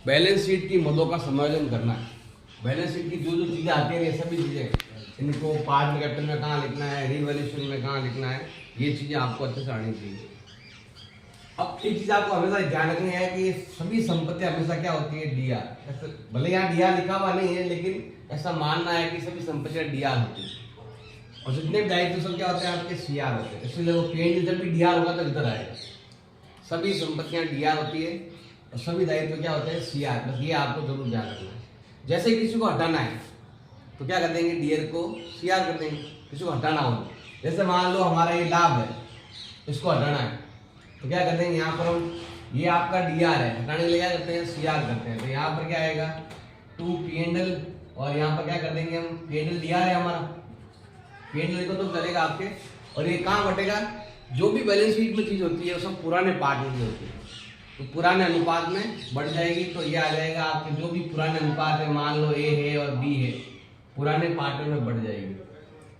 Balance sheet की मदों का समायोजन करना है। बैलेंस शीट की जो जो चीज़ें आती हैं ये सभी चीज़ें इनको पार्ट में कैपिटल में कहाँ लिखना है, रिवैल्यूएशन में कहाँ लिखना है, ये चीज़ें आपको अच्छे से आनी चाहिए। अब एक चीज़ आपको हमेशा ध्यान रखनी है कि सभी संपत्तियां हमेशा क्या होती है, डीआर। भले यहाँ डीआर लिखा हुआ नहीं है लेकिन ऐसा मानना है कि सभी संपत्तियां डीआर होती है और जितने भी दायित्व सब क्या होते हैं आपके सीआर होते हैं। इसलिए वो पेन जब भी डीआर होगा तो इधर आएगा। सभी संपत्तियां डीआर होती है और सभी दायित्व क्या होते हैं, सीआर। बस ये आपको जरूर ध्यान रखना है। जैसे किसी को हटाना है तो क्या कर देंगे, डीआर को सीआर कर देंगे। किसी को हटाना हो, जैसे मान लो हमारा ये लाभ है, इसको हटाना है तो क्या कर देंगे, यहाँ पर हम ये आपका डीआर है, हटाने के लिए क्या करते हैं, सीआर करते हैं। तो यहाँ पर क्या आएगा 2 P&L और यहाँ पर क्या कर देंगे हम, P&L डीआर है हमारा, P&L लिखो तो चलेगा आपके। और ये कहाँ बटेगा, जो भी बैलेंस शीट में चीज होती है वो सब पुराने पार्ट में होती है तो पुराने अनुपात में बढ़ जाएगी। तो ये आ जाएगा आपके जो भी पुराने अनुपात है, मान लो ए है और बी है, पुराने पार्ट में बढ़ जाएगी।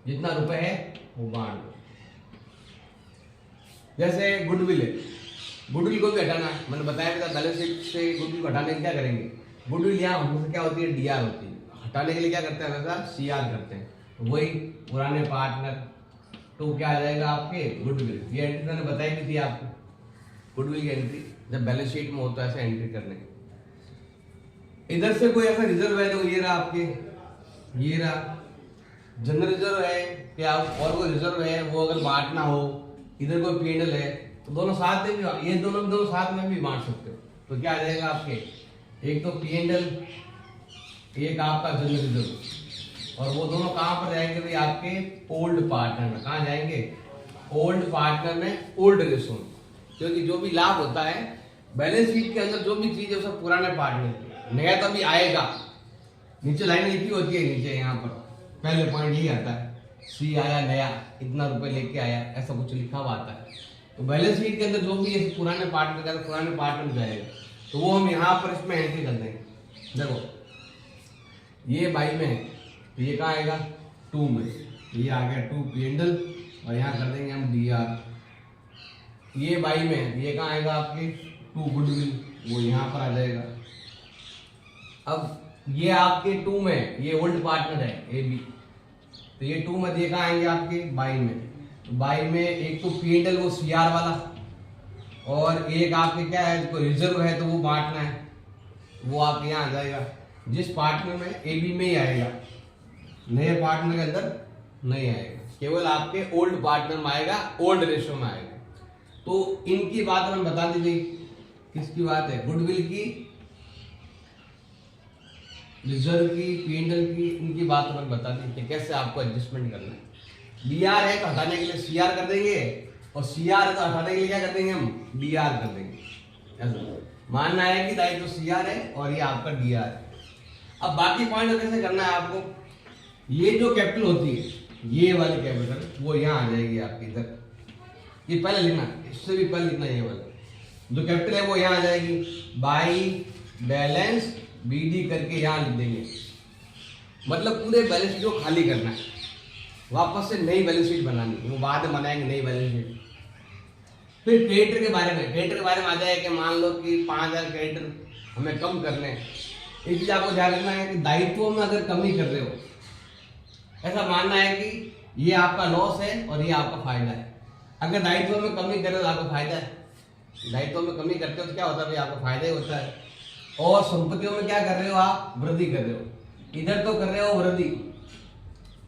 जितना रुपए है वो बांट दो। जैसे गुडविल है, गुडविल को भी हटाना है, मैंने बताया था बैलेंस शीट से गुडविल को हटाने के क्या करेंगे, गुडविल यहाँ हमेशा क्या होती है, डीआर होती है। हटाने के लिए क्या करते हैं, हमेशा सीआर करते हैं। तो वही पुराने पार्टनर तो क्या आ जाएगा आपके गुडविल। ये एंट्री मैंने बताई भी थी आपको, गुडविल की एंट्री जब बैलेंस शीट में होता है ऐसे एंट्री करने। इधर से कोई ऐसा रिजर्व है तो ये रहा आपके, ये रहा जनरल रिजर्व है, क्या और कोई रिजर्व है वो अगर बांटना हो, इधर कोई P&L है तो दोनों साथ में भी, ये दोनों साथ में भी बांट सकते हो। तो क्या आ जाएगा आपके, एक तो P&L, एक आपका जनरल रिजर्व, और वो दोनों कहां पर जाएंगे भाई, आपके ओल्ड पार्टनर में। कहां जाएंगे, ओल्ड पार्टनर में, ओल्ड रेशो में। क्योंकि जो भी लाभ होता है बैलेंस शीट के अंदर, जो भी चीज है सब पुराने पार्टनर, नया तो अभी आएगा। नीचे लाइन लिखी होती है, नीचे यहाँ पर पहले पॉइंट यही आता है, सी आया नया, इतना रुपए लेके आया, ऐसा कुछ लिखा हुआ आता है। तो बैलेंस शीट के अंदर जो भी है पुराने पार्टनर का पुराने पार्टनर जाएगा। तो वो हम यहाँ पर इसमें एंट्री कर देंगे। देखो ये बाई में है तो ये कहाँ आएगा, 2 में, ये आ गया 2 P&L और यहाँ कर देंगे हम डीआर। ये बाई में है, ये कहाँ आएगा आपके 2 गुडविल, वो यहाँ पर आ जाएगा। अब ये आपके 2 में, ये ओल्ड पार्टनर है ए बी, तो ये 2 में देखा आएंगे आपके बाई में। तो बाई में एक तो P&L वो सीआर वाला, और एक आपके क्या है, कोई रिजर्व है तो वो बांटना है, वो आपके यहाँ आ जाएगा। जिस पार्टनर में ए बी में ही आएगा, नए पार्टनर के अंदर नहीं आएगा, केवल आपके ओल्ड पार्टनर में आएगा, ओल्ड रेशो में आएगा। तो इनकी बात हम बता दीजिए, किसकी बात है, गुडविल की, रिजर्व की, P&L की, इनकी बात हमें बता दी कि कैसे आपको एडजस्टमेंट करना है। डीआर है तो हटाने के लिए सीआर कर देंगे, और सीआर है तो हटाने के लिए क्या कर देंगे हम, डीआर कर देंगे। ऐसा मानना है कि दायित्व सीआर है और ये आपका डीआर है। अब बाकी पॉइंट कैसे करना है आपको, ये जो कैपिटल होती है, ये वाली कैपिटल वो यहाँ आ जाएगी आपकी इधर, ये पहले लिखना, इससे भी पहले लिखना, ये वाला जो कैपिटल है वो यहाँ आ जाएगी। बाई बैलेंस बीडी करके यहाँ लिख देंगे, मतलब पूरे बैलेंस शीट को खाली करना है, वापस से नई बैलेंस शीट बनानी, वो बाद में बनाएंगे नई बैलेंस शीट। फिर क्रेडिटर के बारे में, क्रेडिटर के बारे में आ जाए कि मान लो कि 5000 क्रेडिटर हमें कम करने हैं। एक चीज आपको ध्यान रखना है कि दायित्वों में अगर कमी कर रहे हो, ऐसा मानना है कि ये आपका लॉस है और ये आपका फायदा है। अगर दायित्वों में कमी कर रहे हो तो आपको फायदा है, दायित्वों में कमी करते हो तो क्या होता है भाई, आपको फायदा ही होता है। और संपत्तियों में क्या कर रहे हो, आप वृद्धि कर रहे हो। इधर तो कर रहे हो वृद्धि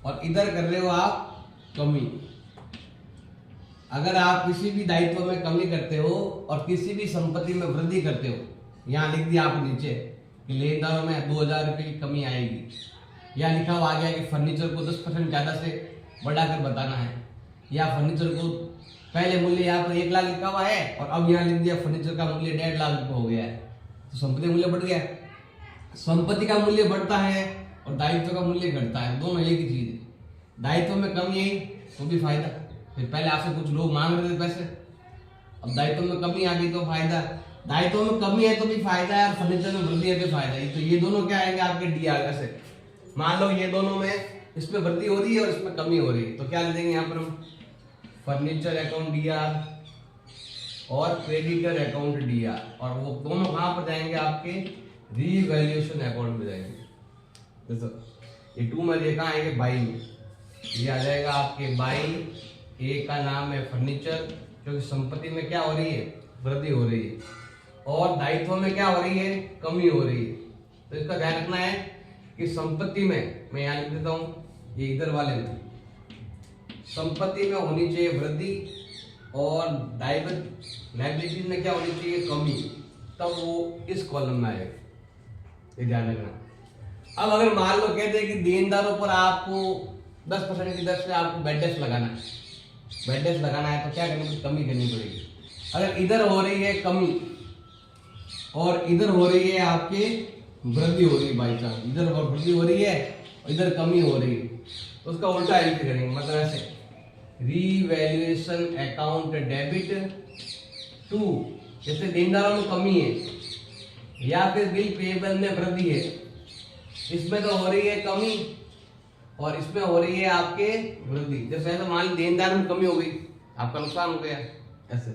और इधर कर रहे हो आप कमी। अगर आप किसी भी दायित्व में कमी करते हो और किसी भी संपत्ति में वृद्धि करते हो, यहाँ लिख दिया आप नीचे कि लेनदारों में 2000 रुपये की कमी आएगी, या लिखा हुआ आ गया कि फर्नीचर को 10% ज्यादा से बढ़ाकर बताना है, या फर्नीचर को पहले मूल्य यहाँ पर 1 लाख लिखा हुआ है और अब यहाँ लिख दिया फर्नीचर का मूल्य 1.5 लाख रुपये हो गया है, तो संपत्ति मूल्य बढ़ गया। संपत्ति का मूल्य बढ़ता है और दायित्व का मूल्य घटता है, दोनों एक ही चीज है। दायित्व में कमी आई तो भी फायदा, फिर पहले आपसे कुछ लोग मांग रहे थे पैसे, अब दायित्व में कमी आ गई तो फायदा, दायित्व में कमी है तो भी फायदा है, और फर्नीचर में वृद्धि है तो फायदा है। तो ये दोनों क्या आएंगे आपके डीआर से। मान लो ये दोनों में इसमें वृद्धि हो रही है और इसमें कमी हो रही है, तो क्या लिख देंगे यहाँ पर हम, फर्नीचर अकाउंट डीआर और क्रेडिटर अकाउंट डीआर, और वो दोनों कहां पर जाएंगे आपके रीवैल्यूएशन अकाउंट में जाएंगे। देखो ये 2 में ये कहाँ आएंगे, बाई में, ये आ जाएगा आपके बाई। ए का नाम है फर्नीचर, क्योंकि संपत्ति में क्या हो रही है, वृद्धि हो रही है, और दायित्व में क्या हो रही है, कमी हो रही है। तो इसका ध्यान रखना है कि संपत्ति में, मैं यहाँ लिख देता हूँ, ये इधर वाले में संपत्ति में होनी चाहिए वृद्धि, और लायबिलिटी में क्या होनी चाहिए, कमी, तब वो इस कॉलम में आएगा। ये ध्यान रखना। अब अगर मान लो कहते हैं कि देनदारों पर आपको 10% की दर से आपको बेड डेस्क लगाना है, बेड डेस्क लगाना है, तो क्या करनी पड़ेगी, कमी करनी पड़ेगी। अगर इधर हो रही है कमी और इधर हो रही है आपके वृद्धि हो रही है, बाई चांस इधर वृद्धि हो रही है और इधर कमी हो रही है, तो उसका उल्टा एंट्री करेंगे। मतलब ऐसे रीवैल्यूएशन अकाउंट डेबिट टू, जैसे देनदारों में कमी है या फिर बिल पेएबल में वृद्धि है, इसमें तो हो रही है कमी और इसमें हो रही है आपके वृद्धि। जैसे ऐसा मान ली देनदार में कमी हो गई, आपका नुकसान हो गया, ऐसे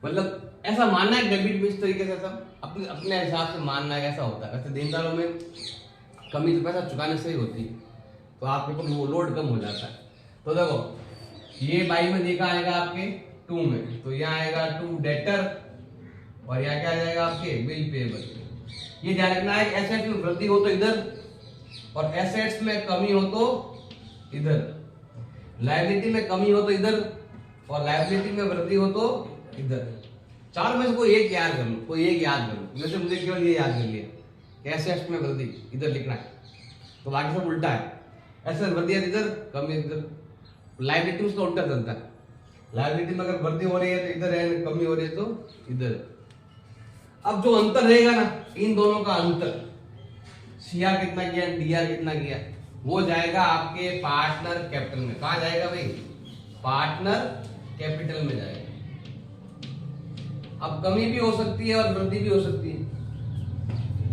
मतलब ऐसा मानना है डेबिट में, इस तरीके से सब अपने अपने हिसाब से मानना है, ऐसा होता है। वैसे देनदारों में कमी तो पैसा चुकाने से ही होती है, तो आपके ऊपर वो लोड कम हो जाता है। तो देखो ये बाई में देखा आएगा आपके 2 में, तो यहाँ आएगा 2 डेटर और यहाँ क्या आ जाएगा आपके बिल पेएबल। ये ध्यान रखना है कि एसेट्स में वृद्धि हो तो इधर और एसेट्स में कमी हो तो इधर, लायबिलिटी में कमी हो तो इधर और लायबिलिटी में वृद्धि हो तो इधर। चार में से कोई एक याद कर लो, कोई एक याद कर लो। जैसे मुझे केवल ये याद कर लिया, एसेट्स में वृद्धि इधर लिखना है, तो बाकी सब उल्टा है। एसेट्स वृद्धि है इधर, कमी इधर। लायबिलिटी उसका उल्टा चलता है, लायबिलिटी में अगर वृद्धि हो रही है तो इधर है, कमी हो रही है तो इधर। अब जो अंतर रहेगा ना, इन दोनों का अंतर, सीआर कितना किया, डीआर कितना किया, वो जाएगा आपके पार्टनर कैपिटल में। कहा जाएगा भाई, पार्टनर कैपिटल में जाएगा। अब कमी भी हो सकती है और वृद्धि भी हो सकती है।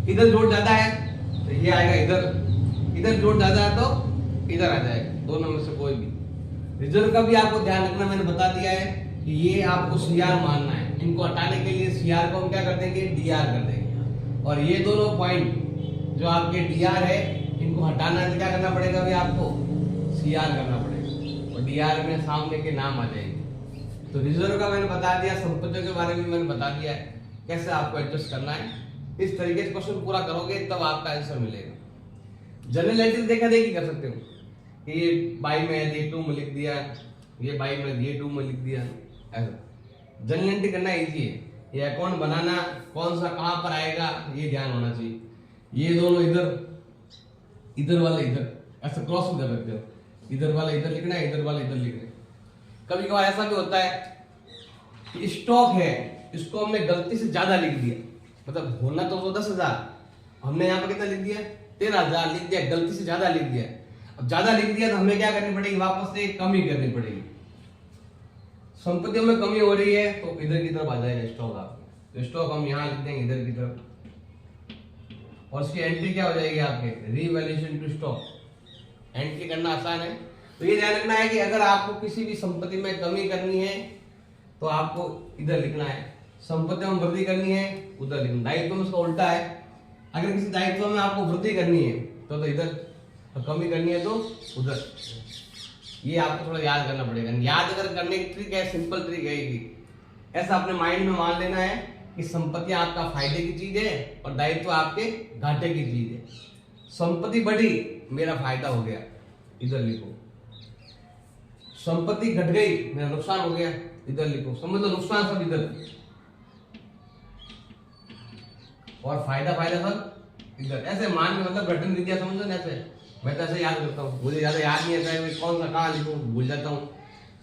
इधर जोड़ ज्यादा है तो ये आएगा इधर, इधर जोड़ ज्यादा है तो इधर आ जाएगा, दोनों में से कोई भी। रिजर्व का भी आपको ध्यान रखना, मैंने बता दिया है कि ये आपको सीआर मानना है। इनको हटाने के लिए सीआर को हम क्या कर देंगे, डीआर कर देंगे। और ये दोनों पॉइंट जो आपके डीआर है, इनको हटाना है तो क्या करना पड़ेगा भाई, आपको सीआर करना पड़ेगा और डीआर में सामने के नाम आ जाएंगे। तो रिजर्व का मैंने बता दिया, संपत्तियों के बारे में मैंने बता दिया है कैसे आपको एडजस्ट करना है। इस तरीके से क्वेश्चन पूरा करोगे तब आपका आंसर मिलेगा। जनरल एंट्री देखा देखी कर सकते हो कि ये बाई में है, ये 2 में लिख दिया, ये बाई में, ये 2 में लिख दिया, ऐसा। जनरल एंट्री करना इजी है। ये अकाउंट बनाना कौन सा कहां पर आएगा ये ध्यान होना चाहिए। ये दोनों इधर, इधर वाला इधर, ऐसा क्रॉस कर सकते हो। इधर वाला इधर लिखना है, इधर वाला इधर लिखना है। कभी कभार ऐसा भी होता है कि स्टॉक है, इसको हमने गलती से ज्यादा लिख दिया, मतलब होना तो 10,000, हमने यहाँ पर कितना लिख दिया, 13,000 लिख दिया, गलती से ज्यादा लिख दिया। अब ज्यादा लिख दिया तो हमें क्या करनी पड़ेगी, वापस से कमी करनी पड़ेगी। संपत्तियों में कमी हो रही है तो इधर की तरफ आ जाएगा स्टॉक। आप तो स्टॉक हम यहाँ लिख देंगे इधर की तरफ, और उसकी एंट्री क्या हो जाएगी आपके, रीवैल्यूएशन टू स्टॉक। एंट्री करना आसान है। तो ये ध्यान रखना है कि अगर आपको किसी भी संपत्ति में कमी करनी है तो आपको इधर लिखना है, संपत्ति में वृद्धि करनी है उधर लिखना। दायित्व में उसका उल्टा है, अगर किसी दायित्व में आपको वृद्धि करनी है तो इधर, तो कमी करनी है तो उधर। ये आपको थोड़ा याद करना पड़ेगा। याद अगर करने की ट्रिक है, सिंपल ट्रिक है कि ऐसा अपने माइंड में मान लेना है कि संपत्ति आपका फायदे की चीज है और दायित्व आपके घाटे की चीज है। संपत्ति बढ़ी, मेरा फायदा हो गया, इधर लिखो। संपत्ति घट गई, मेरा नुकसान हो गया, इधर लिखो। समझ लो नुकसान सब इधर और फायदा सब इधर। ऐसे मान के मतलब घटन विद्या समझो ना, ऐसे मैं तो ऐसे याद करता हूँ, मुझे ज्यादा याद नहीं आता है कौन सा कहाँ लिखूं, भूल जाता हूँ।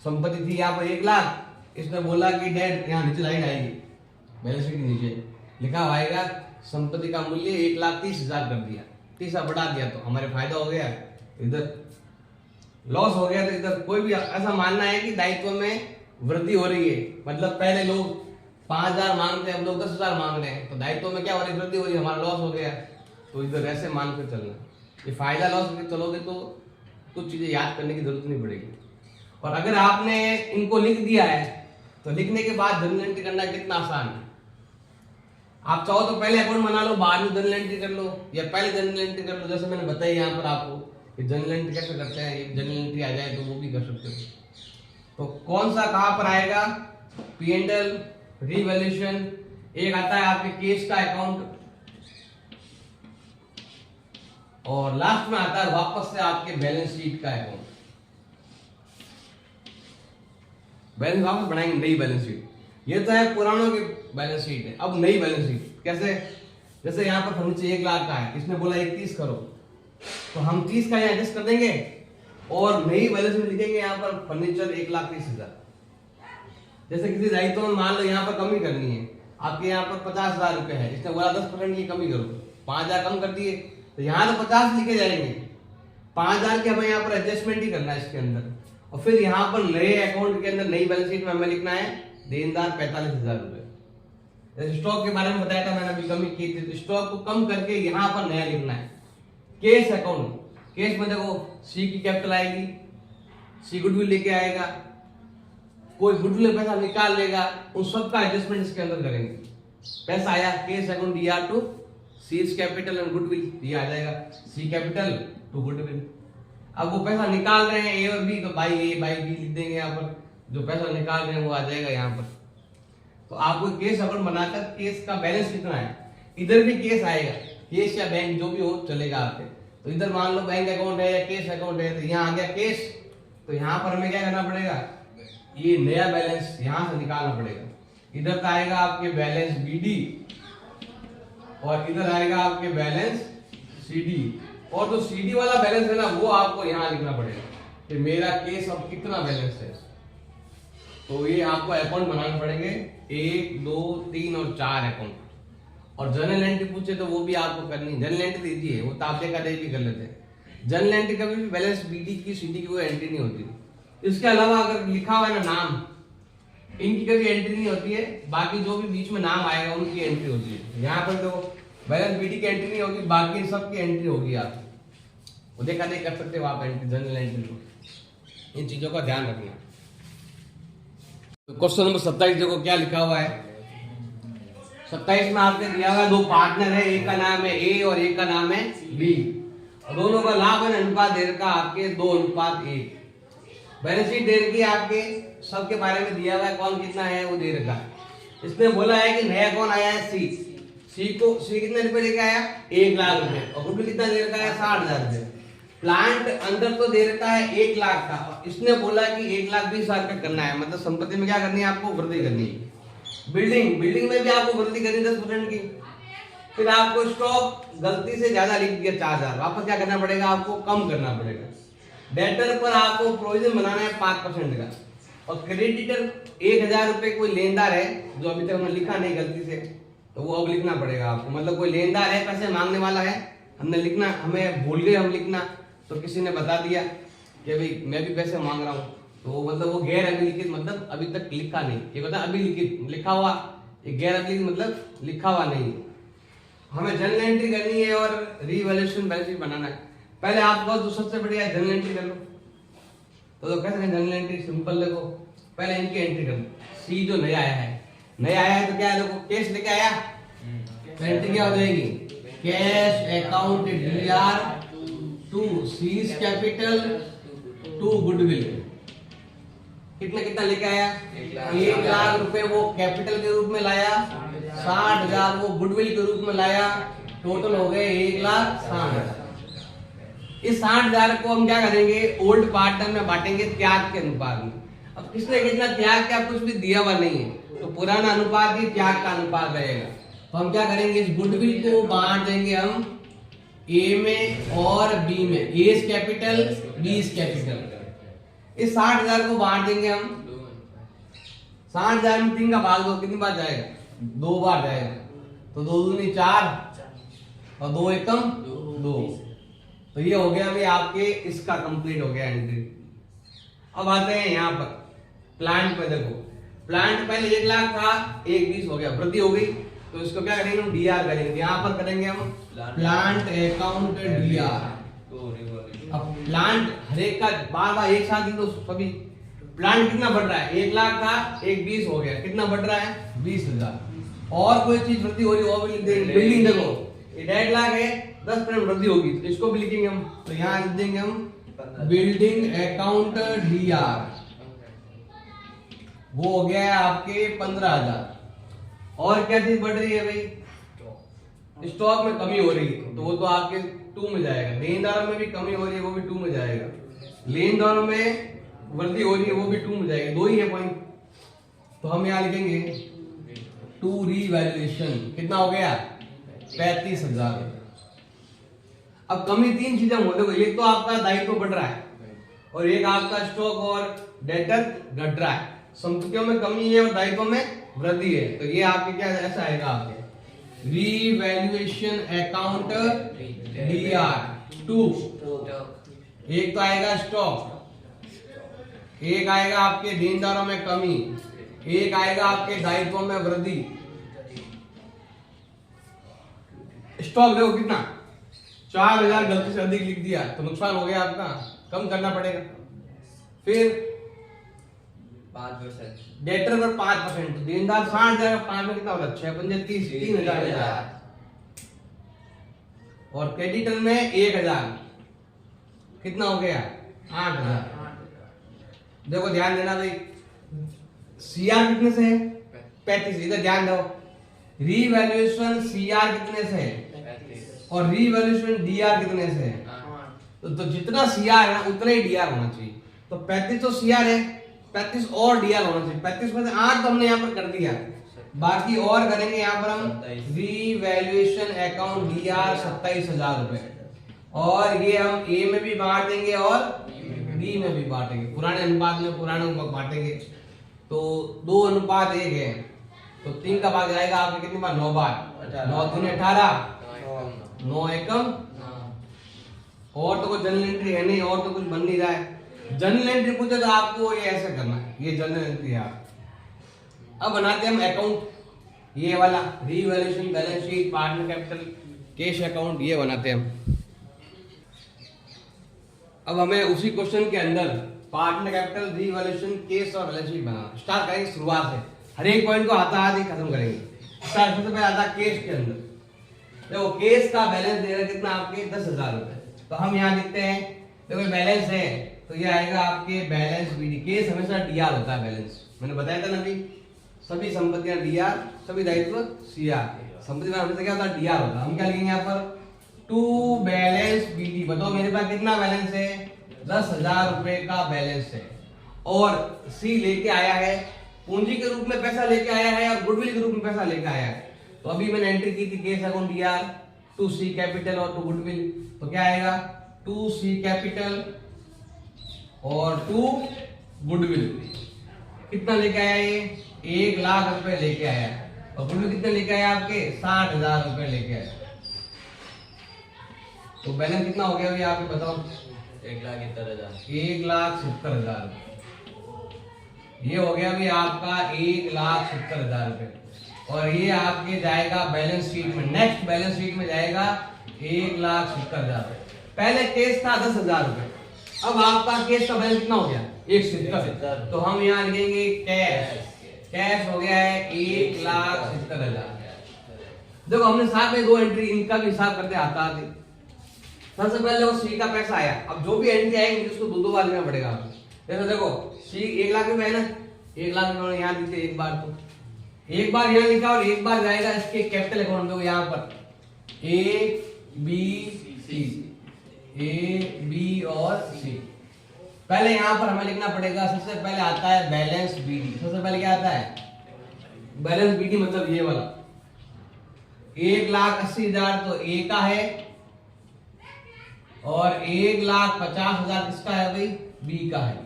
संपत्ति थी यहाँ पर 1 लाख, इसने बोला कि डैड यहाँ नीचे लाइन आएगी, बैलेंस शीट के नीचे लिखा आएगा संपत्ति का मूल्य 1,30,000 कर दिया, 30 बढ़ा दिया तो हमारे फायदा हो गया, इधर लॉस हो गया तो इधर। कोई भी ऐसा मानना है कि दायित्व में वृद्धि हो रही है, मतलब पहले लोग 5,000 मांगते हैं, अब लोग 10,000 मांग रहे हैं, तो दायित्व में क्या हो रही है, वृद्धि हो रही है, हमारा लॉस हो गया, तो इधर ऐसे मान कर चलना। ये फायदा लॉस करके चलोगे तो कुछ चीजें याद करने की जरूरत नहीं पड़ेगी। और अगर आपने इनको लिख दिया है तो लिखने के बाद जनरल एंट्री करना कितना आसान है। आप चाहो तो पहले अकाउंट बना लो, बाद में जनरल एंट्री कर लो, या पहले जनरल एंट्री कर लो, जैसे मैंने बताया यहाँ पर आपको कि जनरल एंट्री कैसे करते हैं। एक जनरल एंट्री आ जाए तो वो भी कर सकते हो। तो कौन सा कहाँ पर आएगा, P&L, रिवैल्यूएशन, एक आता है आपके केस का अकाउंट, और लास्ट में आता है वापस से आपके बैलेंस शीट का अकाउंट। बैलेंस वापस बनाएंगे नई बैलेंस शीट। ये तो है पुरानों की बैलेंस शीट है। अब नई बैलेंस शीट कैसे, जैसे यहाँ पर फर्नीचर 1 लाख का है, इसने बोला 31 करो, तो हम 30 का यहाँ एडजस्ट कर देंगे और नई बैलेंस में लिखेंगे यहाँ पर फर्नीचर 1,30,000। जैसे किसी दायित्व में मान लो यहाँ पर कमी करनी है, आपके यहाँ पर 50,000 रुपए है, इसने बोला 10% की कमी करो, 5,000 कम कर दिए, तो यहाँ तो 50 लिखे जाएंगे, 5,000 के हमें यहाँ पर एडजस्टमेंट ही करना है इसके अंदर। और फिर यहाँ पर नए अकाउंट के अंदर नई बैलेंस शीट में हमें लिखना है देनदार 45,000 रुपए। स्टॉक के बारे में बताया था मैंने, अभी कमी की थी, स्टॉक को कम करके यहाँ पर नया लिखना है। केस अकाउंट, केस में देखो सी की कैपिटल आएगी, सी गुडविल लेके आएगा, कोई गुडविल पैसा निकाल लेगा, उन सबका एडजस्टमेंट इसके अंदर करेंगे। पैसा आया cash account DR to seize capital and goodwill, ये आ जाएगा सी कैपिटल टू गुडविल। अब वो पैसा निकाल रहे हैं ए और बी, तो बाई ए बाई बी लिख देंगे यहाँ पर, जो पैसा निकाल रहे हैं वो आ जाएगा यहाँ पर। तो आपको केस अकाउंट बनाकर केस का बैलेंस कितना है, इधर भी केस आएगा, केस या बैंक जो भी हो चलेगा आपके। तो इधर मान लो बैंक अकाउंट है या केस अकाउंट है, तो यहाँ आ गया केस, तो यहाँ पर हमें क्या करना पड़ेगा, ये नया बैलेंस यहाँ से निकालना पड़ेगा। इधर का आएगा आपके बैलेंस BD और इधर आएगा आपके बैलेंस CD, और जो CD वाला बैलेंस है ना वो आपको यहाँ लिखना पड़ेगा कि मेरा केस अब कितना बैलेंस है। तो ये आपको अकाउंट बनाने पड़ेंगे 1, 2, 3 और 4 अकाउंट। और जनरल एंट्री पूछे तो वो भी आपको करनी है, जनरल एंट्री इजी है, वो तापले का भी कर लेते हैं। जनरल एंट्री कभी भी बैलेंस BD की CD की कोई एंट्री नहीं होती। इसके अलावा अगर लिखा हुआ है ना नाम, इनकी कभी एंट्री नहीं होती है, बाकी जो भी बीच में नाम आएगा उनकी एंट्री होती है। यहाँ पर तो बैलेंस BD की एंट्री नहीं होगी, बाकी सब की एंट्री होगी। आप वो देखा नहीं कर सकते हो आप एंट्री, जनरल एंट्री को। इन चीजों का ध्यान रखना। तो क्वेश्चन नंबर 27 देखो क्या लिखा हुआ है। 27 में आपने दिया हुआ 2 पार्टनर है, एक का नाम है A और एक का नाम है B, दोनों का लाभ अनुपात दे रखा आपके 2:1। बैलेंस शीट दे रखी है आपके, सबके बारे में दिया हुआ है, कौन कितना है वो दे रखा है। इसमें बोला है कि नया कौन आया है सी कितने रुपए लेके आया 1 लाख रुपए, और गुडविल कितना दे रखा है 60,000 रुपए। प्लांट अंदर तो दे रखा है 1 लाख का, और इसने बोला कि 1,20,000 का करना है, मतलब संपत्ति में क्या करनी है आपको, वृद्धि करनी है। बिल्डिंग में भी आपको वृद्धि करनी 10% की। फिर आपको स्टॉक गलती से ज्यादा लिख दिया 4,000, वापस क्या करना पड़ेगा आपको, कम करना पड़ेगा। डेटर पर आपको प्रोविजन बनाना है 5% का, और क्रेडिटर 1,000 रुपए कोई लेनदार है जो अभी तक हमने लिखा नहीं गलती से, तो वो अब लिखना पड़ेगा आपको। मतलब कोई लेनदार है, पैसे मांगने वाला है, हमने लिखना, हमें भूल गए हम लिखना, तो किसी ने बता दिया कि भाई मैं भी पैसे मांग रहा हूँ, तो मतलब वो गैर अभिलिखित, मतलब अभी तक लिखा नहीं। ये बता अभी लिखा हुआ, ये गैर अभिलिखित मतलब लिखा हुआ नहीं। हमें जनरल एंट्री करनी है और रिवैल्यूएशन बैलेंस शीट बनाना है। पहले आपको तो सबसे बढ़िया जनरल एंट्री कर लो। तो कैसे जनरल एंट्री, सिंपल देखो, पहले इनकी एंट्री कर लो। सी जो नया आया है तो क्या है, देखो केस लेके आया, तो एंट्री क्या हो जाएगी, cash account DR to seize capital to goodwill. कितना लेके आया 1 लाख रुपए वो कैपिटल के रूप में लाया, 60,000 वो गुडविल के रूप में लाया, टोटल हो गए 1,60,000। इस 60,000 को हम क्या करेंगे, ओल्ड पार्टनर में बांटेंगे त्याग के अनुपात में। अब किसने कितना त्याग किया कुछ भी दिया हुआ नहीं है, तो पुराना अनुपात ही त्याग का अनुपात रहेगा। तो हम क्या करेंगे, इस गुडविल को बांट देंगे हम A में और B में, A कैपिटल B कैपिटल। इस 60,000 को बांट देंगे हम, 60,000 में 3 का भाग दो, कितनी बार जाएगा, 2 बार जाएगा, तो 2 दूनी 4 और 2 एकम 2। तो ये हो गया अभी आपके, इसका कंप्लीट हो गया एंट्री। अब आते हैं यहाँ पर प्लांट पे। देखो प्लांट पहले 1 लाख था, 1,20 हो गया, वृद्धि हो गई, तो इसको क्या करेंगे हम, DR करेंगे। यहाँ पर करेंगे हम प्लांट अकाउंट DR। अब प्लांट हर एक का बार एक साथ ही, तो सभी प्लांट कितना बढ़ रहा है, 1 लाख था 1,20 हो गया, कितना बढ़ रहा है 20,000। और कोई चीज वृद्धि हो रही है वो भी लिख देंगे। बिल्डिंग देखो ये 1.5 लाख है, 10% वृद्धि होगी तो इसको भी लिखेंगे हम। तो यहाँ लिख देंगे हम बिल्डिंग अकाउंट DR, वो हो गया है आपके 15,000। और क्या चीज बढ़ रही है भाई, स्टॉक में कमी हो रही है तो वो तो आपके 2 में जाएगा। देनदारों में भी कमी हो रही है वो भी 2 में जाएगा। लेनदारों में वृद्धि हो रही है वो भी 2 में जाएगी। 2 ही है पॉइंट। तो हम यहाँ लिखेंगे टू रीवैल्यूएशन, कितना हो गया 35,000। अब कमी 3 चीजें हो, देखो एक तो आपका दायित्व बढ़ रहा है और एक आपका स्टॉक और डेटर घट रहा है। संपत्तियों में कमी है और दायित्व में वृद्धि है। तो ये आपके क्या ऐसा आएगा आपके रीवैल्यूएशन अकाउंट DR 2। एक तो आएगा स्टॉक, एक आएगा आपके देनदारों में कमी, एक आएगा आपके दायित्वों में वृद्धि। स्टॉक देखो कितना 4,000 गलती से अधिक लिख दिया तो नुकसान हो गया आपका, कम करना पड़ेगा। फिर 5%, डेटर पर 5%, देनदार 60,000 का 5 में कितना होगा 6 पंजे 30, 3,000। और क्रेडिटर में 1,000 कितना हो गया 8,000। देखो ध्यान देना भाई, CR कितने से है 35, इधर ध्यान दो। रीवैल्यूएशन CR कितने से है और रीवैल्यूएशन DR कितने से है। तो जितना CR है उतना ही DR होना चाहिए। तो 35 तो CR है, 35 और DR होना चाहिए। 35 में से 8 तो हमने यहाँ पर कर दिया, बाकी और करेंगे यहाँ पर हम रीवैल्यूएशन अकाउंट DR 27,000 रुपए। और ये हम A में भी बांट देंगे और B में भी बांटेंगे, पुराने अनुपात में पुराने अनुपात बांटेंगे। तो 2:1 है तो 3 का भाग जाएगा आपके कितनी बार 9 बार, 9 दूनी 18, 9 एकम। और तो कोई जनरल एंट्री है नहीं, और तो कुछ बन नहीं रहा है। जनरल एंट्री पूछे तो आपको ये ऐसे करना है, ये जनरल एंट्री है। अब बनाते हैं हम अकाउंट, ये वाला revaluation, balance sheet, partner capital, cash account, ये बनाते हैं हम। अब हमें उसी क्वेश्चन के अंदर पार्टनर कैपिटल, रीवैल्यूएशन, केस और बैलेंस शीट बनाना। स्टार्ट करेंगे शुरुआत से, हर एक पॉइंट को आता आदि खत्म करेंगे। स्टार्ट सबसे पहले आता केस के अंदर। देखो केस का बैलेंस दे रहा है कितना आपके 10,000 रुपए। तो हम यहाँ लिखते हैं, देखो बैलेंस है तो ये आएगा आपके बैलेंस BD। केस हमेशा DR होता है बैलेंस, मैंने बताया था ना अभी। सभी संपत्तियां DR, सभी दायित्व CR। संपत्ति में हमेशा क्या होता है DR होता है। हम क्या लिखेंगे यहाँ पर टू बैलेंस BD। बताओ मेरे पास कितना बैलेंस है 10,000 रुपए का बैलेंस है। और C लेके आया है, पूंजी के रूप में पैसा लेके आया है और गुडविल के रूप में पैसा लेके आया है। तो अभी मैंने एंट्री की थी cash account DR, to C capital और टू गुडविल। तो क्या आएगा 2C कैपिटल और 2 गुडविल। कितना लेके आया ये 1 लाख रुपए लेके आया। और गुडविल कितने लेके आया आपके 60,000 रुपए लेके आया। तो बैलेंस कितना हो गया भैया आपको बताओ 1,70,000, 1,70,000। ये हो गया भी आपका 1,70,000 रुपए। और ये आपके जाएगा बैलेंस शीट में, नेक्स्ट बैलेंस शीट में जाएगा 1,70,000। पहले केस था 10,000 रुपए, अब आपका केस का बैलेंस कितना हो गया 1,70,000। तो हम यहाँ लिखेंगे कैश, कैश हो गया है 1,70,000। देखो हमने साथ में 2 एंट्री, इनका भी हिसाब करते आता आते। सबसे पहले वो C का पैसा आया, अब जो भी एंट्री आएगी उसको 2-2 बार लेना पड़ेगा आपको। जैसे देखो C 1 लाख रुपए है ना, 1 लाख रुपए यहाँ लिखते एक बार, तो एक बार यहाँ लिखा और एक बार जाएगा इसके कैपिटल अकाउंट में। यहाँ पर A B और C। पहले यहाँ पर हमें लिखना पड़ेगा, सबसे पहले आता है बैलेंस BD। सबसे पहले क्या आता है बैलेंस BD, मतलब ये वाला 1,80,000 तो A का है और 1,50,000 किसका है भाई B का है।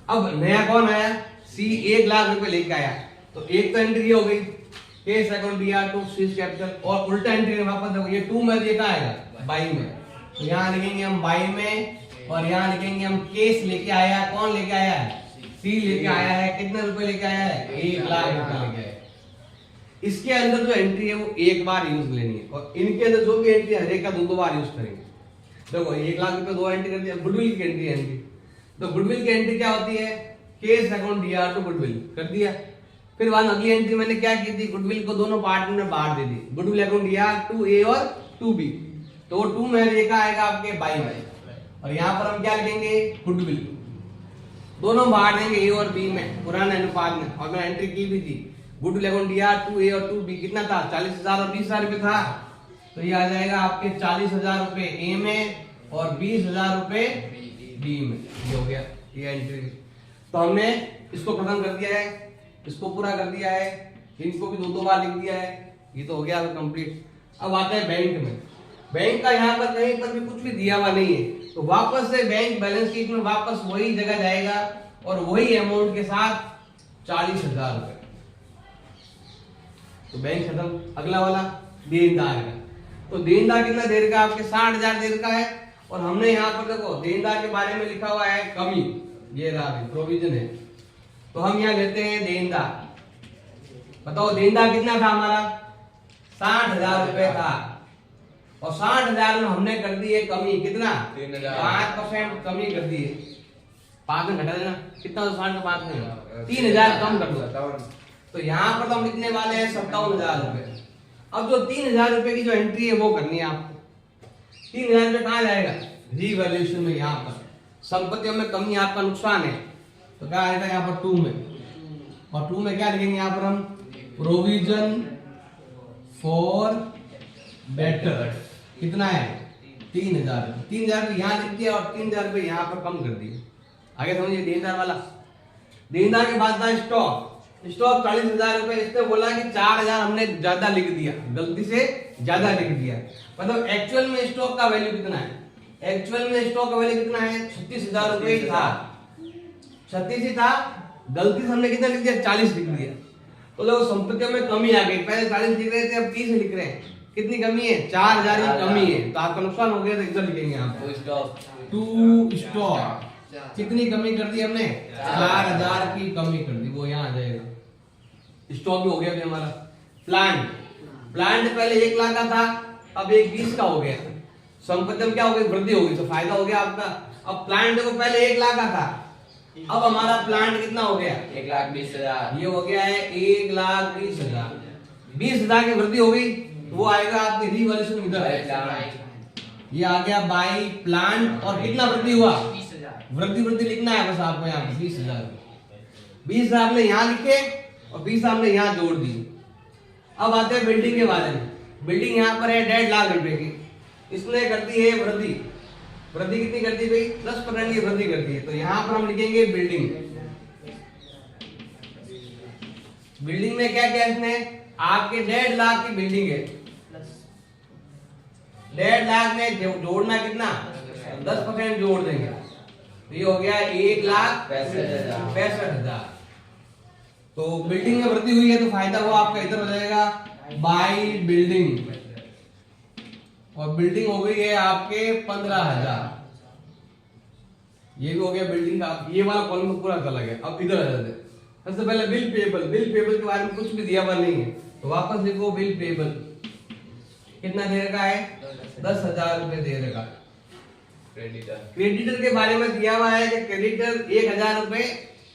अब नया कौन आया C 1 लाख रुपए लेके आया। तो एक तो एंट्री हो गई cash account DR to C capital, और उल्टा एंट्री वापस देखो ये 2 में देखा आएगा बाई में। तो यहाँ लिखेंगे हम बाई में, और यहाँ लिखेंगे हम केस लेके आया। कौन लेके आया है C लेके आया है। कितने रुपए लेके आया है 1 लाख रुपए लेके आया। इसके अंदर जो एंट्री है वो एक बार यूज लेनी है, और इनके अंदर जो भी एंट्री हर एक का 2-2 बार यूज करेंगे। देखो 1 लाख रुपए 2 एंट्री कर दिया। गुडविल की एंट्री तो गुडविल की एंट्री क्या होती है cash account DR to goodwill कर दिया। फिर वहां अगली एंट्री मैंने क्या की थी, गुडविल को दोनों पार्ट में बांट दी थी, गुडविल अकाउंट दिया 2A और 2B, तो 2 में लिखा आएगा आपके बाई में, और यहाँ पर हम क्या लिखेंगे गुडविल, दोनों बांट देंगे A और B में पुराने अनुपात में, और मैंने एंट्री की भी थी, गुडविल अकाउंट दिया 2A और 2B, कितना था 40,000 और 20,000 रुपए था, तो ये आ जाएगा आपके 40,000 रुपए A में और 20,000 रुपए B में, ये हो गया ये एंट्री। तो हमने इसको खत्म कर दिया है, इसको पूरा कर दिया है, इनको भी दो बार लिख दिया है, ये तो हो गया कंप्लीट। अब आता है बैंक में, बैंक का यहाँ पर कहीं पर भी कुछ भी दिया हुआ नहीं है, तो वापस से बैंक बैलेंस शीट में वापस वही जगह जाएगा और वही अमाउंट के साथ 40,000 रुपए, तो बैंक खत्म। अगला वाला देनदार का, तो देनदार कितना देर का आपके 60,000 देर का है, और हमने यहाँ पर देखो देनदार के बारे में लिखा हुआ है कमी, ये रहा प्रोविजन है, तो हम यहाँ लेते हैं देनदार। बताओ देनदार कितना था हमारा 60,000 रुपए था, और 60,000 में हमने कर दी है कमी, कितना 5% कमी कर दी है, 5 में घटा देना, कितना तो 60 का 5 में 3,000 कम कर दो, तो यहाँ पर तो हम लिखने वाले हैं 57,000 रुपए। अब जो 3,000 रुपए की जो एंट्री है वो करनी है आपको, 3,000 रुपए कहाँ जाएगा रीवैल्यूएशन में, यहाँ पर संपत्तियों में कमी आपका नुकसान है, तो क्या आएगा यहाँ पर 2 में, और 2 में क्या लिखेंगे यहाँ पर हम प्रोविजन फॉर बेटर, कितना है 3,000, 3,000 यहाँ लिख दिया और 3,000 रुपए यहाँ पर कम कर दिए। आगे समझिए देनदार वाला। देनदार के बाद था स्टॉक, स्टॉक 40,000 रुपए, इसने बोला कि 4,000 हमने ज्यादा लिख दिया, गलती से ज्यादा लिख दिया, मतलब एक्चुअल में स्टॉक का वैल्यू कितना है, एक्चुअल में स्टॉक का वैल्यू कितना है 36,000 रुपए था, 36 ही था, गलती से हमने कितना लिख दिया 40 लिख दिया, तो लोग संपत्तियों में कमी आ गई, पहले 40 लिख रहे थे अब 30 लिख रहे हैं, कितनी कमी है 4,000 की कमी है, तो आपका नुकसान हो गया, तो इधर लिखेंगे आप टू स्टॉक, कितनी कमी कर दी हमने 4,000 की कमी कर दी, वो यहाँ आ जाएगा। स्टॉक भी हो गया हमारा। प्लांट, प्लांट पहले 1 लाख का था, अब 1,20,000 का हो गया, संपत्ति में क्या हो गई वृद्धि हो गई, तो फायदा हो गया आपका। अब प्लांट देखो पहले 1 लाख का था, अब हमारा प्लांट कितना हो गया 1,20,000, ये हो गया है 1,20,000, 20,000 की वृद्धि हो गई, तो वो आएगा आपकी रीवैल्यूएशन इधर, ये आ गया बाई प्लांट, और कितना वृद्धि हुआ वृद्धि लिखना है बस आपको यहाँ 20,000, 20,000 आपने यहाँ लिखे और 20 आपने यहाँ जोड़ दी। अब आते हैं बिल्डिंग के बारे में, बिल्डिंग यहाँ पर है 1.5 लाख रुपए की, इसने कर दी है वृद्धि, वृद्धि कितनी कर दी भाई 10% की वृद्धि कर दी है, तो यहाँ पर हम लिखेंगे बिल्डिंग। बिल्डिंग में क्या क्या इसने आपके 1.5 लाख की बिल्डिंग है, 1.5 लाख में जोड़ना कितना 10% जोड़ देंगे, तो ये हो गया 1,65,000। तो बिल्डिंग में वृद्धि हुई है तो फायदा हुआ आपका, इधर हो जाएगा बाई बिल्डिंग, और बिल्डिंग हो गई है आपके 15,000, ये भी हो गया बिल्डिंग का, ये वाला कॉलम पूरा चला गया। अब इधर आ जाते, सबसे पहले बिल पेबल, बिल पेबल के बारे में कुछ भी दिया हुआ नहीं है, तो वापस लिखो बिल पेबल, कितना दे रखा है 10,000 रुपए दे रखा। क्रेडिटर के बारे में दिया हुआ है कि क्रेडिटर 1,000 रुपए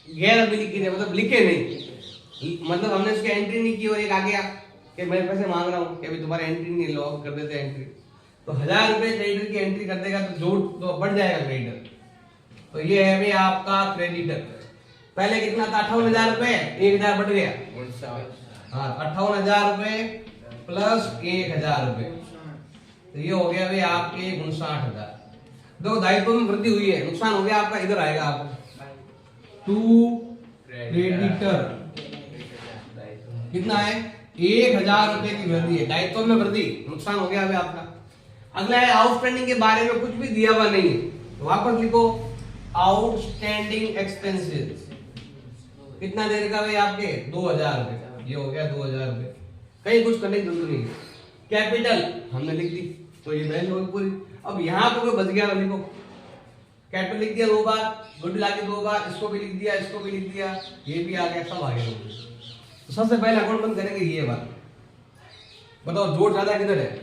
गैर अभी लिखी, मतलब लिखे नहीं, मतलब हमने उसकी एंट्री नहीं की और एक आ गया कि मैं पैसे मांग रहा हूँ कि अभी तुम्हारी एंट्री नहीं, लॉक कर देते एंट्री, तो 1,000 रुपए क्रेडिटर की एंट्री कर देगा तो जोड़ तो बढ़ जाएगा क्रेडिटर, तो ये है भाई आपका क्रेडिटर। पहले कितना था 58,000 रुपए, 1,000 बढ़ गया, हाँ 58,000 रुपए प्लस 1,000 रुपए, तो ये हो गया भाई आपके 59,000। दो दायित्व में वृद्धि हुई है, नुकसान हो गया आपका, इधर आएगा आपको टू क्रेडिटर, कितना है 1,000 रुपए की वृद्धि है, दायित्व में वृद्धि, नुकसान हो गया अभी आपका। अगला है आउटस्टैंडिंग के बारे में कुछ भी दिया हुआ नहीं है, तो वापस लिखो आउटस्टैंडिंग एक्सपेंसेस, कितना दे देगा भाई आपके 2,000 रुपए, ये हो गया 2,000 रुपए, कहीं कुछ करने की जरूरत नहीं है। कैपिटल हमने लिख दी, तो ये वैल्यू होगी पूरी। अब यहाँ पर कोई बच गया तो लिखो, कैपिटल लिख दिया 2 बार, गुडविल आके 2 बार, इसको भी लिख दिया, इसको भी लिख दिया, ये भी आ गया, सब आ गया। तो सबसे पहले अकाउंट बंद करेंगे ये बात, बताओ जोड़ ज्यादा किधर है,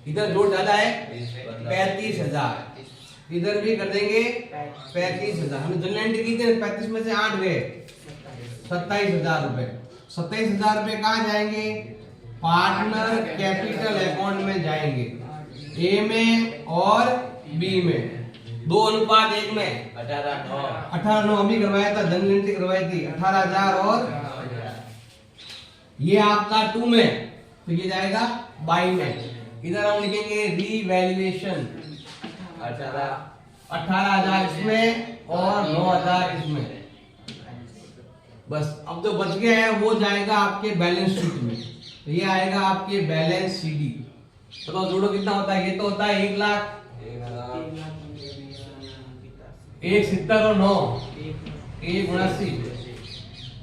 इधर जोड़ ज्यादा है 35,000, इधर भी कर देंगे 35,000, हमने जनरल एंट्री की थी 35 में से 8 गए, 27,000 रुपए। 27,000 रुपए कहाँ जाएंगे? पार्टनर कैपिटल अकाउंट में जाएंगे, ए में और बी में, 2:1 में। 18,9 अभी करवाया था, धन गिनती करवाई थी, 18,000 और ये आपका 2 में, तो ये जाएगा बाई में। इधर हम लिखेंगे रीवैल्यूएशन, 18,000 इसमें और 9,000 इसमें। बस अब जो बच गया है वो जाएगा आपके बैलेंस शीट में, तो ये आएगा आपके बैलेंस सीडी। तो जोड़ो कितना होता है? ये तो होता है 1 लाख, 1,70 और 9, 1,79,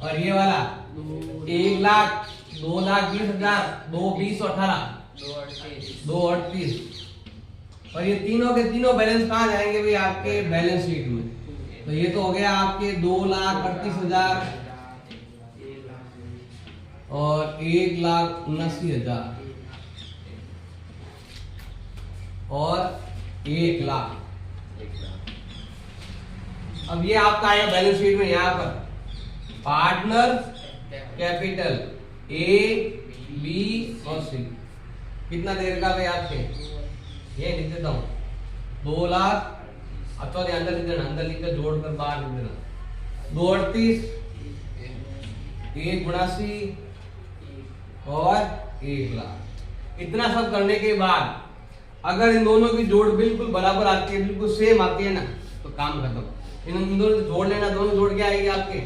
और ये वाला 1 लाख, 2,20,000, 2,20 और 18, 2,38, और ये तीनों के तीनों बैलेंस कहाँ जाएंगे भाई? आपके बैलेंस शीट में। तो ये तो हो गया आपके 2,38,000 और 1,79,000 और 1 लाख। अब ये आपका आया बैलेंस शीट में, यहाँ पर पार्टनर कैपिटल ए, बी और सी। कितना देर का भाई आपके? ये लिख देता हूँ 2 लाख, अच्छा अंदर लिख देना, अंदर लिख कर जोड़कर बाहर लिख देना, 2,38, 1,79 और 1 लाख। इतना सब करने के बाद अगर इन दोनों की जोड़ बिल्कुल बराबर आती है, बिल्कुल सेम आती है ना, तो काम खत्म। इन दोनों से जोड़ लेना, दोनों जोड़ के आएगी आपके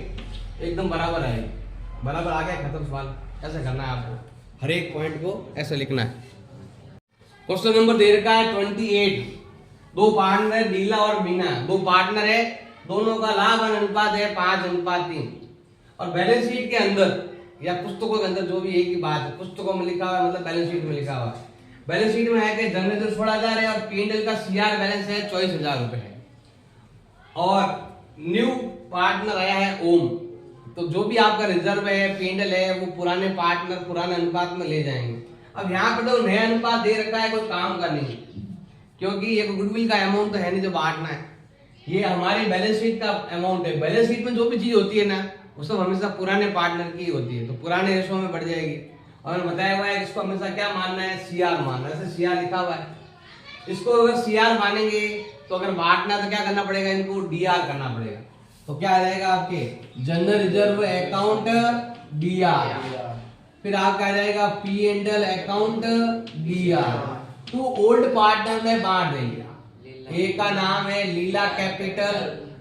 एकदम बराबर आएगी, बराबर आ गया, खत्म सवाल। ऐसा करना है आपको, हर एक पॉइंट को ऐसे लिखना है। क्वेश्चन नंबर दे रखा है 28। दो पार्टनर है, नीला और मीना, दो पार्टनर है, दोनों का लाभ अनुपात है 5:3, और बैलेंस शीट के अंदर या पुस्तकों के अंदर जो भी एक ही बात है, पुस्तकों में लिखा हुआ है मतलब बैलेंस शीट में लिखा हुआ है। बैलेंस शीट में है कि जनरल 16,000 है और पीएनएल का सीआर बैलेंस है 24,000 रुपए है, और न्यू पार्टनर आया है ओम। तो जो भी आपका रिजर्व है, पीएनएल है, वो पुराने पार्टनर पुराने अनुपात में ले जाएंगे। अब यहाँ पर तो नया अनुपात दे रखा है, कोई काम का नहीं, क्योंकि ये गुडविल का अमाउंट तो है नहीं जो बांटना है, ये हमारी बैलेंस शीट का अमाउंट है। बैलेंस शीट में जो भी चीज होती है ना, वो सब हमेशा पुराने पार्टनर की होती है, तो पुराने रेशो में बढ़ जाएगी। और बताया हुआ है इसको हमेशा क्या मानना है? सीआर मानना है। ऐसे सीआर लिखा हुआ है, इसको अगर सीआर मानेंगे तो अगर बांटना तो क्या करना पड़ेगा? इनको डीआर करना पड़ेगा। तो क्या आ जाएगा आपके? जनरल रिजर्व अकाउंट डीआर, फिर आपका आ जाएगा P and L account DR. To old partner में बांट देंगे, एक का नाम है लीला कैपिटल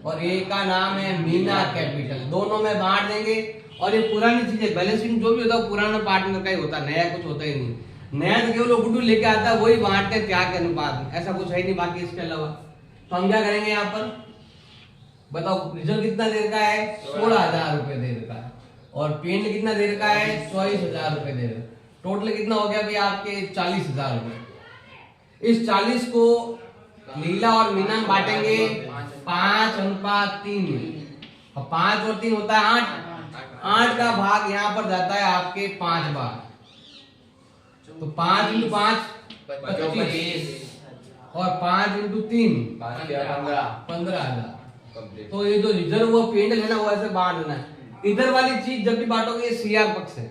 और एक का नाम है मीना कैपिटल, दोनों में बांट देंगे। और ये पुरानी चीजें, बैलेंस शीट जो भी होता है पुराना पार्टनर का ही होता है, नया कुछ होता ही नहीं। नया तो केवल गुड्डू लेके आता है, वही बांटते हैं त्याग के अनुपात में, ऐसा कुछ है नहीं बाकी इसके अलावा। तो हम क्या करेंगे यहाँ पर? बताओ रिजल्ट कितना दे रखा है? 16,000 रुपए दे रखा है, और पेन कितना दे रखा है? 24,000 रुपए दे रखा है। टोटल कितना हो गया भाई आपके? 40,000 रुपए। इस 40 को लीला और मीना में बांटेंगे 5:3 में, और 5 और 3 होता है 8, 8 का भाग यहाँ पर जाता है आपके 5 बार, तो 5 × 5 25, और 5 × 3 15,000। तो ये जो रिजर्व पेंडल है ना, वो ऐसे बांट देना है। इधर वाली चीज जब भी बांटोगे ये सीआर पक्ष है,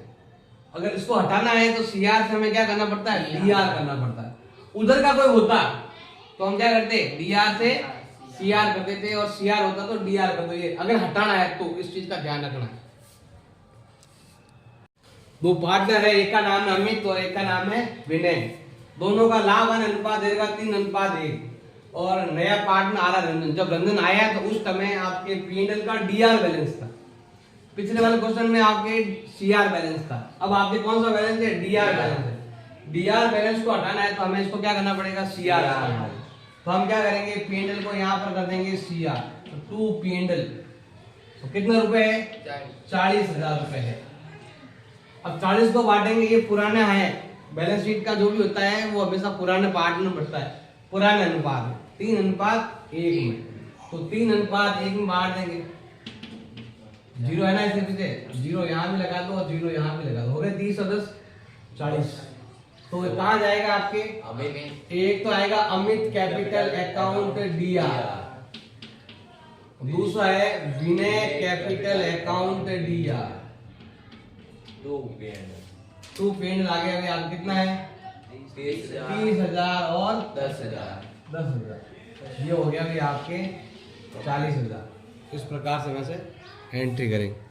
अगर इसको हटाना है तो सीआर से हमें क्या करना पड़ता है? डीआर करना पड़ता है। उधर का कोई होता तो हम क्या करते? डीआर से सीआर कर देते, और सीआर होता तो डीआर कर दो। ये अगर हटाना है तो इस चीज का ध्यान रखना है। दो पार्टनर है, एक का नाम है अमित और एक का नाम है विनय, दोनों का लाभ अनुपात देगा 3:1, और नया पार्टनर आ रहा रंजन। जब रंजन आया तो उस समय आपके पीएनएल का डीआर बैलेंस था, पिछले वाले क्वेश्चन में आपके सीआर बैलेंस था। अब आपके कौन सा बैलेंस है? डीआर बैलेंस है। डीआर बैलेंस को हटाना है तो हमें इसको क्या करना पड़ेगा? सीआर करना पड़ेगा। तो हम क्या करेंगे? पीएनएल को यहाँ पर कर देंगे सीआर, तो 2 पीएनएल, तो कितना रुपए है? 40,000 रुपए है। अब 40 को बांटेंगे, ये पुराना है, बैलेंस शीट का जो भी होता है वो हमेशा पुराने पार्ट में बढ़ता है, पुराने अनुपात में 3:1 में, तो 3:1 में बांट देंगे। 0 है ना इसके पीछे, 0 यहाँ भी लगा दो और 0 यहाँ भी लगा दो, हो गए 30 और 10 40। तो कहाँ जाएगा आपके? एक तो आएगा अमित कैपिटल अकाउंट डीआर, दूसरा है Vinay capital account DR। 2 pen 2 pen आगे अभी आप कितना है 30,000 30,000 और 10,000 10,000। ये हो गया अभी आपके 40,000। इस प्रकार से वैसे एंट्री करेंगे।